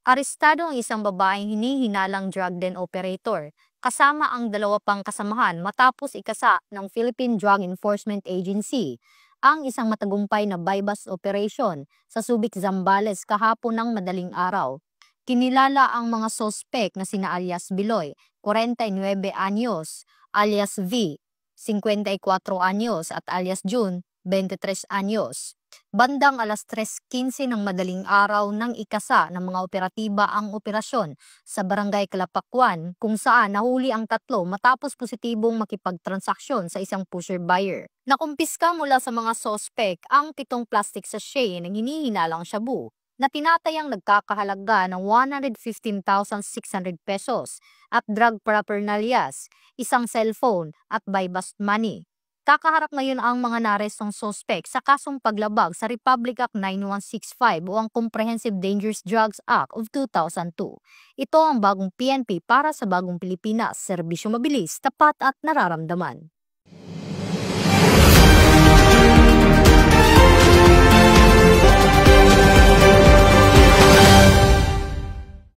Arestado ang isang babaeng hinihinalang drug den operator, kasama ang dalawa pang kasamahan matapos ikasa ng Philippine Drug Enforcement Agency ang isang matagumpay na buy-bust operation sa Subic, Zambales kahapon ng madaling araw. Kinilala ang mga sospek na sina alias Biloy, 49 anyos, alias V, 54 anyos at alias June, 23 anyos. Bandang alas 3:15 ng madaling araw nang ikasa ng mga operatiba ang operasyon sa Barangay Kalapakwan kung saan nahuli ang tatlo matapos positibong makipagtransaksyon sa isang pusher buyer. Nakumpiska mula sa mga sospek ang 7 plastic sachet ng hinihinalang shabu na tinatayang nagkakahalaga ng 115,600 pesos at drug paraphernalias, isang cellphone at buy-bust money. Kakaharap ngayon ang mga narestong sospek sa kasong paglabag sa Republic Act 9165 o ang Comprehensive Dangerous Drugs Act of 2002. Ito ang bagong PNP para sa bagong Pilipinas, serbisyo mabilis, tapat at nararamdaman.